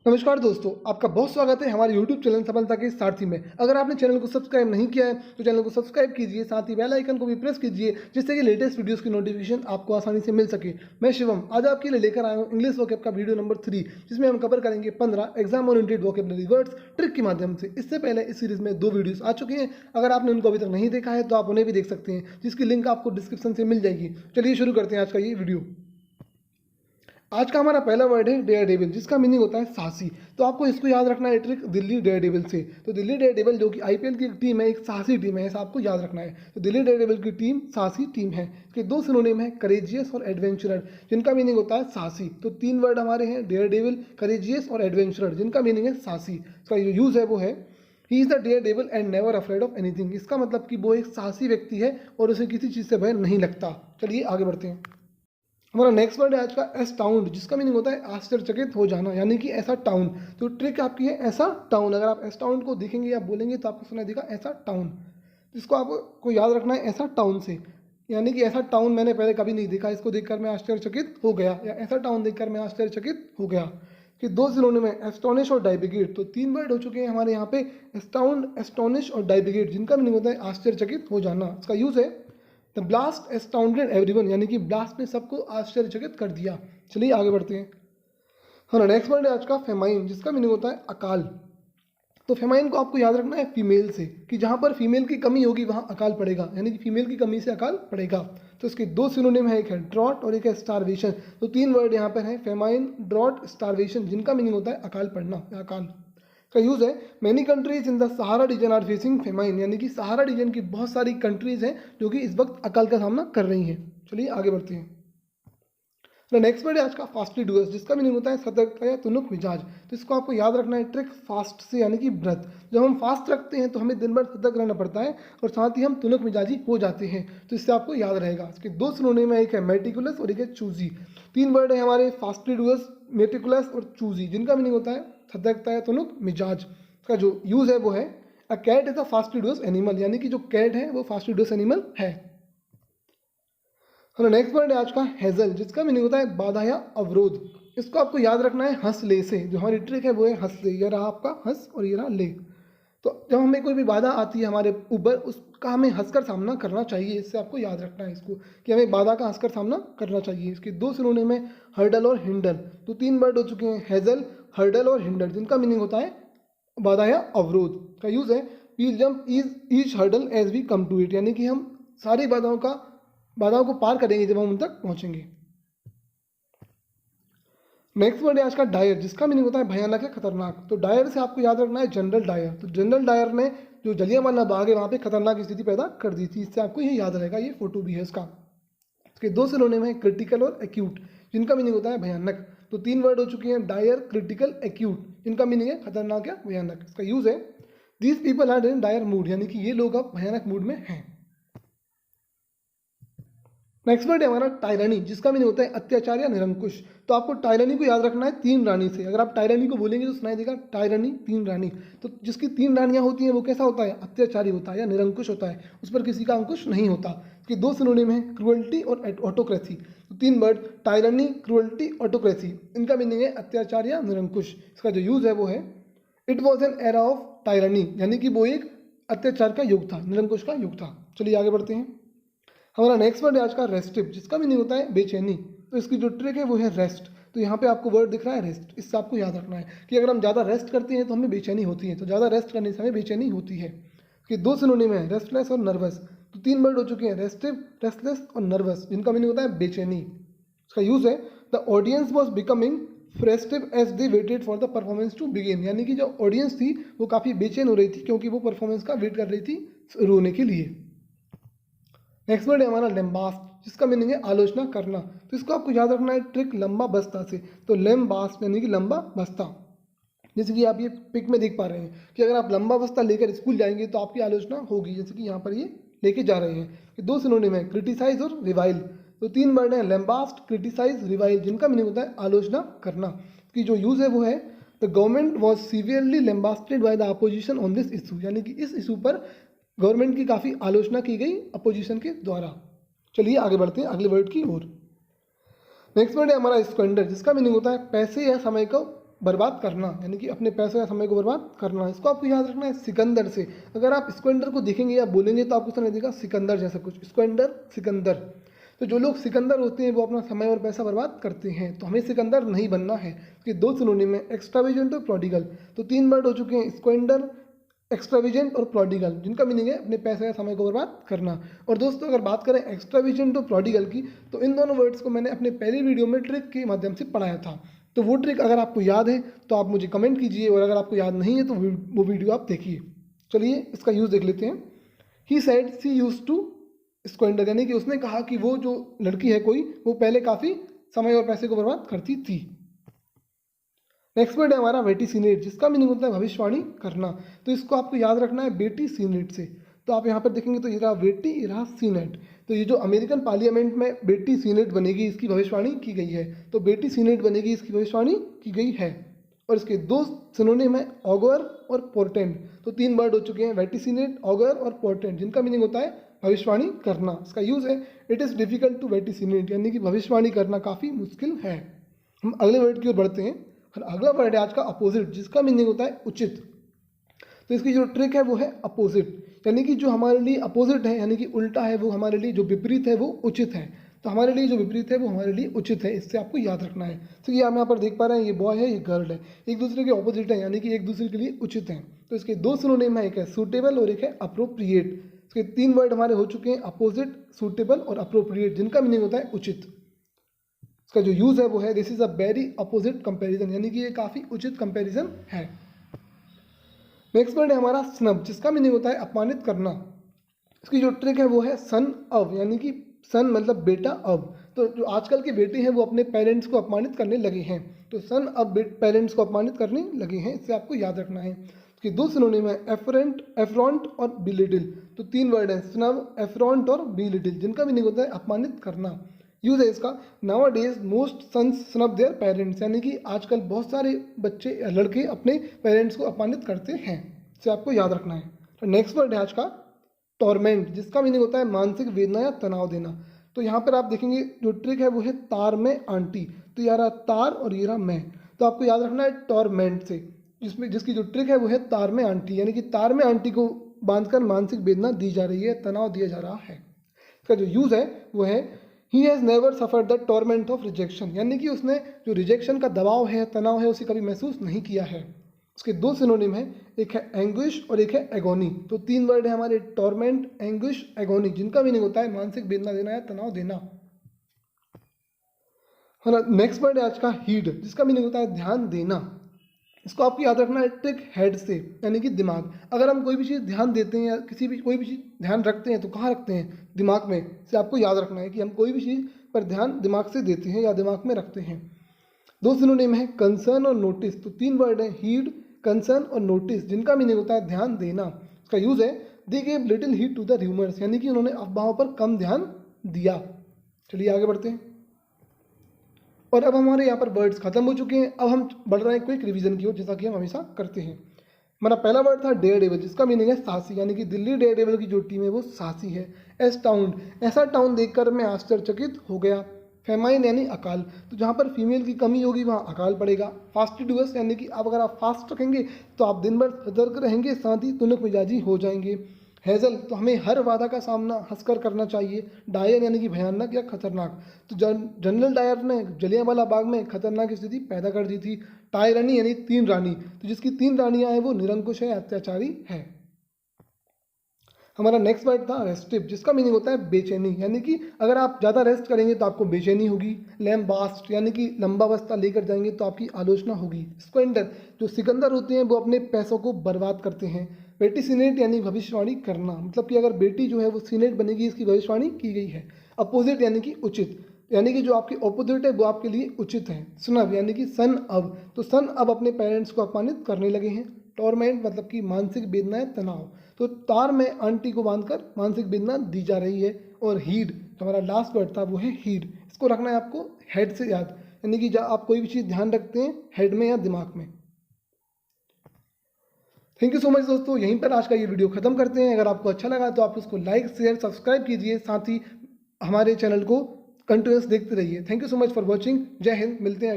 नमस्कार दोस्तों, आपका बहुत स्वागत है हमारे YouTube चैनल सफलता के सारथी में। अगर आपने चैनल को सब्सक्राइब नहीं किया है तो चैनल को सब्सक्राइब कीजिए, साथ ही बेल आइकन को भी प्रेस कीजिए जिससे कि लेटेस्ट वीडियोस की नोटिफिकेशन आपको आसानी से मिल सके। मैं शिवम आज आपके लिए लेकर आया हूँ इंग्लिश वोकैब का वीडियो नंबर 3, जिसमें हम कवर करेंगे 15 exam oriented vocabulary words trick के माध्यम से। इससे पहले इस सीरीज में 2 वीडियोस आ चुके हैं, अगर आपने उनको अभी तक नहीं देखा है तो आप उन्हें भी देख सकते हैं, जिसकी लिंक आपको डिस्क्रिप्शन से मिल जाएगी। चलिए शुरू करते हैं आज का ये वीडियो। आज का हमारा पहला वर्ड है डेयर डेविल, जिसका मीनिंग होता है साहसी। तो आपको इसको याद रखना है ट्रिक दिल्ली डेयर डेविल से। तो दिल्ली डेयर डेविल जो कि आईपीएल की एक टीम है, एक साहसी टीम है, ऐसा आपको याद रखना है। तो दिल्ली डेयर डेविल की टीम साहसी टीम है। इसके 2 सिनोनिम है, करेजियस और एडवेंचरर, जिनका मीनिंग होता है साहसी। तो 3 वर्ड हमारे हैं, डेयर डेविल, करेजियस और एडवेंचरर, जिनका मीनिंग है साहसी। इसका जो यूज है वो है he is the daredevil and never afraid of anything. इसका मतलब कि वो एक साहसी व्यक्ति है और उसे किसी चीज़ से भय नहीं लगता। चलिए आगे बढ़ते हैं। हमारा नेक्स्ट वर्ड है आज का एस्टाउंड, जिसका मीनिंग होता है आश्चर्यचकित हो जाना, यानी कि ऐसा टाउन। तो ट्रिक आपकी है ऐसा टाउन। अगर आप एस्टाउंड को देखेंगे या बोलेंगे तो आपको सुनाई देगा ऐसा टाउन। इसको आपको याद रखना है ऐसा टाउन से, यानी कि ऐसा टाउन मैंने पहले कभी नहीं देखा, इसको देखकर मैं आश्चर्यचकित हो गया, या ऐसा टाउन देखकर मैं आश्चर्यचकित हो गया। कि 2 सिनोनिम में एस्टोनिश और डाइबिगेट। तो 3 वर्ड हो चुके हैं हमारे यहाँ पे, एस्टाउंड, एस्टोनिश और डाइबिगेट, जिनका मीनिंग होता है आश्चर्यचकित हो जाना। इसका यूज है द ब्लास्ट एस्टाउंडेड एवरीवन, यानी कि ब्लास्ट ने सबको आश्चर्यचकित कर दिया। चलिए आगे बढ़ते हैं। हाँ, नेक्स्ट वर्ड है आज का फेमाइन, जिसका मीनिंग होता है अकाल। तो फेमाइन को आपको याद रखना है फीमेल से, कि जहाँ पर फीमेल की कमी होगी वहाँ अकाल पड़ेगा, यानी कि फीमेल की कमी से अकाल पड़ेगा। तो इसके 2 सिनोनिम है, एक है ड्रॉट और एक है स्टारवेशन। तो 3 वर्ड यहाँ पर है, फेमाइन, ड्रॉट, स्टारवेशन, जिनका मीनिंग होता है अकाल पड़ना या अकाल। का यूज़ है many countries in the Sahara region are facing famine, यानी कि सहारा रीजन की बहुत सारी कंट्रीज हैं जो कि इस वक्त अकाल का सामना कर रही हैं। चलिए आगे बढ़ते हैं। नेक्स्ट वर्ड है आज का फास्टली डूअर्स, जिसका मीनिंग होता है सतर्कता या तुनुक मिजाज। तो इसको आपको याद रखना है ट्रिक फास्ट से, यानी कि व्रत। जब हम फास्ट रखते हैं तो हमें दिन भर सतर्क रहना पड़ता है और साथ ही हम तुनुक मिजाजी हो जाते हैं। तो इससे आपको याद रहेगा। इसके 2 सिनोनिम है, एक है मेटिकुलस और एक है चूजी। 3 वर्ड है हमारे, फास्टली डूअर्स, मेटिकुलस और चूजी, जिनका मीनिंग होता है सतर्कता या तुनुक मिजाज। का जो यूज है वो है a cat is a fastidious animal, यानी कि जो कैट है वो फास्टली डूअर्स एनिमल है। नेक्स्ट वर्ड है आज का हेजल, जिसका मीनिंग होता है बाधा या अवरोध। इसको आपको याद रखना है हंस ले से। जो हमारी ट्रिक है वो है हंस ले। ये रहा आपका हंस और ये रहा ले। तो जब हमें कोई भी बाधा आती है हमारे ऊपर, उसका हमें हंसकर सामना करना चाहिए। इससे आपको याद रखना है इसको, कि हमें बाधा का हंसकर सामना करना चाहिए। इसके 2 सिनोनिम में हर्डल और हिंडल। तो 3 वर्ड हो चुके हैं, हेजल, हर्डल और हिंडल, जिनका मीनिंग होता है बाधा या अवरोध। का यूज है we jump each hurdle as we come to it, यानी कि हम सारी बाधाओं को पार करेंगे जब हम उन तक पहुंचेंगे। नेक्स्ट वर्ड है आज का डायर, जिसका मीनिंग होता है भयानक या खतरनाक। तो डायर से आपको याद रखना है जनरल डायर। तो जनरल डायर ने जो जलियांवाला बाग है वहाँ पे खतरनाक स्थिति पैदा कर दी थी। इससे आपको ये याद रहेगा, ये फोटो भी है इसका। इसके 2 सिनोनिम है, क्रिटिकल और एक्यूट, जिनका मीनिंग होता है भयानक। तो 3 वर्ड हो चुके हैं, डायर, क्रिटिकल, एक्यूट, जिनका मीनिंग है खतरनाक या भयानक। इसका यूज है these people are in dire mood, यानी कि ये लोग अब भयानक मूड में हैं। नेक्स्ट वर्ड है हमारा टायरानी, जिसका मीनिंग होता है अत्याचार या निरंकुश। तो आपको टायरानी को याद रखना है 3 रानी से। अगर आप टायरानी को बोलेंगे तो सुनाई देगा टायरानी, 3 रानी। तो जिसकी 3 रानियां होती हैं वो कैसा होता है, अत्याचारी होता है या निरंकुश होता है, उस पर किसी का अंकुश नहीं होता। इसके 2 सिनोनिम है, क्रुअल्टी और ऑटोक्रेसी। तो 3 वर्ड, टायरानी, क्रुअल्टी, ऑटोक्रेसी, इनका मीनिंग है अत्याचार या निरंकुश। इसका जो यूज है वो है it was an era of tyranny, यानी कि वो एक अत्याचार का युग था, निरंकुश का युग था। चलिए आगे बढ़ते हैं। हमारा नेक्स्ट वर्ड है आज का रेस्टिव, जिसका मीनिंग होता है बेचैनी। तो इसकी जो ट्रिक है वो है रेस्ट। तो यहाँ पे आपको वर्ड दिख रहा है रेस्ट। इससे आपको याद रखना है कि अगर हम ज़्यादा रेस्ट करते हैं तो हमें बेचैनी होती है, तो ज़्यादा रेस्ट करने से हमें बेचैनी होती है। कि 2 सिनोनिम है, रेस्टलेस और नर्वस। तो 3 वर्ड हो चुके हैं, रेस्टिव, रेस्टलेस और नर्वस, जिनका मीनिंग होता है बेचैनी। इसका यूज है the audience was becoming restive as they waited for the performance to begin, यानी कि जो ऑडियंस थी वो काफ़ी बेचैन हो रही थी क्योंकि वो परफॉर्मेंस का वेट कर रही थी शुरू होने के लिए। नेक्स्ट वर्ड है हमारा लेम्बास्ट, जिसका मीनिंग है आलोचना करना। तो इसको आपको याद रखना है ट्रिक लंबा बस्ता से। तो लेम्बास्ट यानी कि लंबा बस्ता। जैसे कि आप ये पिक में देख पा रहे हैं कि अगर आप लंबा बस्ता लेकर स्कूल जाएंगे तो आपकी आलोचना होगी, जैसे कि यहाँ पर ये लेके जा रहे हैं। ये 2 सिनोनिम है, क्रिटिसाइज और रिवाइल। तो 3 वर्ड है, लेम्बास्ट, क्रिटिसाइज, रिवाइल, जिनका मीनिंग होता है आलोचना करना। की जो यूज है वो है the government was severely lambasted by the opposition on this issue, यानी कि इस इशू पर गवर्नमेंट की काफ़ी आलोचना की गई अपोजिशन के द्वारा। चलिए आगे बढ़ते हैं अगले वर्ड की ओर। नेक्स्ट वर्ड है हमारा स्क्वेंडर, जिसका मीनिंग होता है पैसे या समय को बर्बाद करना, यानी कि अपने पैसे या समय को बर्बाद करना। इसको आपको याद रखना है सिकंदर से। अगर आप स्क्वेंडर को देखेंगे या बोलेंगे तो आपको सुनाई देगा सिकंदर जैसा कुछ, स्क्वेंडर सिकंदर। तो जो लोग सिकंदर होते हैं वो अपना समय और पैसा बर्बाद करते हैं, तो हमें सिकंदर नहीं बनना है। कि दो सिनोनिम है, एक्स्ट्रावेजेंट और प्रोडिगल। तो 3 वर्ड हो चुके हैं, स्क्वेंडर, एक्स्ट्रावेजेंट और प्रोडिगल, जिनका मीनिंग है अपने पैसे या समय को बर्बाद करना। और दोस्तों अगर बात करें एक्स्ट्रावेजेंट और प्रोडिगल की, तो इन दोनों वर्ड्स को मैंने अपने पहली वीडियो में ट्रिक के माध्यम से पढ़ाया था। तो वो ट्रिक अगर आपको याद है तो आप मुझे कमेंट कीजिए, और अगर आपको याद नहीं है तो वो वीडियो आप देखिए। चलिए इसका यूज़ देख लेते हैं। He said she used to squander, यानी कि उसने कहा कि वो जो लड़की है कोई, वो पहले काफ़ी समय और पैसे को बर्बाद करती थी। नेक्स्ट वर्ड है हमारा वेटिसिनेट, जिसका मीनिंग होता है भविष्यवाणी करना। तो इसको आपको याद रखना है बेटी सीनेट से। तो आप यहाँ पर देखेंगे तो ये रहा बेटी, ये रहा सीनेट। तो ये जो अमेरिकन पार्लियामेंट में बेटी सीनेट बनेगी, इसकी भविष्यवाणी की गई है। तो बेटी सीनेट बनेगी, इसकी भविष्यवाणी की गई है। और इसके दो सिनोनिम है, ऑगर और पोर्टेंट। तो 3 वर्ड हो चुके हैं, वेटिसिनेट, ऑगर और पोर्टेंट, जिनका मीनिंग होता है भविष्यवाणी करना। इसका यूज़ है, इट इज़ डिफिकल्ट टू वेटिसिनेट, यानी कि भविष्यवाणी करना काफ़ी मुश्किल है। हम अगले वर्ड की ओर बढ़ते हैं, और अगला वर्ड है आज का अपोजिट, जिसका मीनिंग होता है उचित। तो इसकी जो ट्रिक है वो है अपोजिट, यानी कि जो हमारे लिए अपोजिट है, यानी कि उल्टा है, वो हमारे लिए जो विपरीत है वो उचित है। तो हमारे लिए जो विपरीत है वो हमारे लिए उचित है, इससे आपको याद रखना है। तो ये आप यहाँ पर देख पा रहे हैं, ये बॉय है, ये गर्ल है, एक दूसरे के ऑपोजिट है, यानी कि एक दूसरे के लिए उचित हैं। तो इसके दो सिनोनिम है, एक है सूटेबल और एक है अप्रोप्रिएट। इसके 3 वर्ड हमारे हो चुके हैं, अपोजिट, सूटेबल और अप्रोप्रिएट, जिनका मीनिंग होता है उचित। इसका जो यूज़ है वो है, this is a very opposite comparison, यानी कि ये काफ़ी उचित कंपैरिजन है। नेक्स्ट वर्ड है हमारा स्नब, जिसका मीनिंग होता है अपमानित करना। इसकी जो ट्रिक है वो है सन ऑफ, यानी कि सन मतलब बेटा अब। तो जो आजकल के बेटे हैं वो अपने पेरेंट्स को अपमानित करने लगे हैं, तो सन अब पेरेंट्स को अपमानित करने लगे हैं, इससे आपको याद रखना है। इसके दो सिनोनिम है, एफरेंट, एफ्रॉन्ट और बिलिटिल। तो 3 वर्ड है, स्नब, एफ्रॉन्ट और बिलिटिल, जिनका मीनिंग होता है अपमानित करना। यूज़ है इसका, nowadays most sons snub their parents, यानी कि आजकल बहुत सारे बच्चे या लड़के अपने पेरेंट्स को अपमानित करते हैं, इसे आपको याद रखना है। तो नेक्स्ट वर्ड है आज का टॉर्मेंट, जिसका मीनिंग होता है मानसिक वेदना या तनाव देना। तो यहाँ पर आप देखेंगे जो ट्रिक है वो है तार में आंटी। तो ये रहा तार और ये रहा मैं, तो आपको याद रखना है टॉर्मेंट से, जिसकी जो ट्रिक है वो है तार में आंटी, यानी कि तार में आंटी को बांधकर मानसिक वेदना दी जा रही है, तनाव दिया जा रहा है। इसका जो यूज़ है वो है, he has never suffered the torment of rejection, यानी कि उसने जो रिजेक्शन का दबाव है, तनाव है, उसे कभी महसूस नहीं किया है। उसके दो सिनोनिम है, एक है एंग्विश और एक है एगोनी। तो 3 वर्ड है हमारे, टॉर्मेंट, एंग्विश, एगोनी, जिनका मीनिंग होता है मानसिक वेदना देना या तनाव देना। नेक्स्ट वर्ड है आज का हीड, जिसका मीनिंग होता है ध्यान देना। इसको आपको याद रखना है ट्रिक हेड से, यानी कि दिमाग। अगर हम कोई भी चीज़ ध्यान देते हैं या कोई भी चीज़ ध्यान रखते हैं तो कहाँ रखते हैं, दिमाग में। इसे आपको याद रखना है कि हम कोई भी चीज़ पर ध्यान दिमाग से देते हैं या दिमाग में रखते हैं। दो सिनोनिम है, कंसर्न और नोटिस। तो 3 वर्ड है, हीड, कंसर्न और नोटिस, जिनका मीनिंग होता है ध्यान देना। इसका यूज़ है, they gave little heed to the rumours, यानी कि उन्होंने अफवाहों पर कम ध्यान दिया। चलिए आगे बढ़ते हैं। और अब हमारे यहाँ पर वर्ड्स खत्म हो चुके हैं, अब हम बढ़ रहे हैं क्विक रिवीजन की ओर, जैसा कि हम हमेशा करते हैं। हमारा पहला वर्ड था डेयर डेविल, जिसका मीनिंग है साहसी, यानी कि दिल्ली डेयर डेविल की जो टीम है वो साहसी है। एस टाउन, ऐसा टाउन देखकर मैं आश्चर्यचकित हो गया। फेमाइन यानी अकाल, तो जहाँ पर फीमेल की कमी होगी वहाँ अकाल पड़ेगा। फास्टिडियस, यानी कि अब अगर आप फास्ट रखेंगे तो आप दिन भर सतर्क रहेंगे, साथ ही तुनक मिजाजी हो जाएंगे। हैज़ल, तो हमें हर वादा का सामना हंसकर करना चाहिए। डायर यानी कि भयानक या खतरनाक, तो जनरल डायर ने जलियांवाला बाग में खतरनाक स्थिति पैदा कर दी थी। टायरनी यानी 3 रानी, तो जिसकी 3 रानियां हैं वो निरंकुश है, अत्याचारी है। हमारा नेक्स्ट वर्ड था रेस्टिव, जिसका मीनिंग होता है बेचैनी, यानी कि अगर आप ज़्यादा रेस्ट करेंगे तो आपको बेचैनी होगी। लैम्बास्ट, यानी कि लंबावस्था लेकर जाएंगे तो आपकी आलोचना होगी। स्क्वेंडर, जो सिकंदर होते हैं वो अपने पैसों को बर्बाद करते हैं। वेटिसिनेट यानी भविष्यवाणी करना, मतलब कि अगर बेटी जो है वो सीनेट बनेगी, इसकी भविष्यवाणी की गई है। अपोजिट यानी कि उचित, यानी कि जो आपके ऑपोजिट है वो आपके लिए उचित है। स्नब यानी कि सन अब, तो सन अब अपने पेरेंट्स को अपमानित करने लगे हैं। टॉर्मेंट मतलब कि मानसिक वेदना है, तनाव, तो तार में आंटी को बांधकर मानसिक वेदना दी जा रही है। और हीड, तो हमारा लास्ट वर्ड था वो है हीड, इसको रखना है आपको हेड से याद, यानी कि जब आप कोई भी चीज़ ध्यान रखते हैं हेड में या दिमाग में। थैंक यू सो मच दोस्तों, यहीं पर आज का ये वीडियो खत्म करते हैं। अगर आपको अच्छा लगा तो आप उसको लाइक, शेयर, सब्सक्राइब कीजिए, साथ ही हमारे चैनल को कंटिन्यूस देखते रहिए। Thank you so much for watching. जय हिंद, मिलते हैं।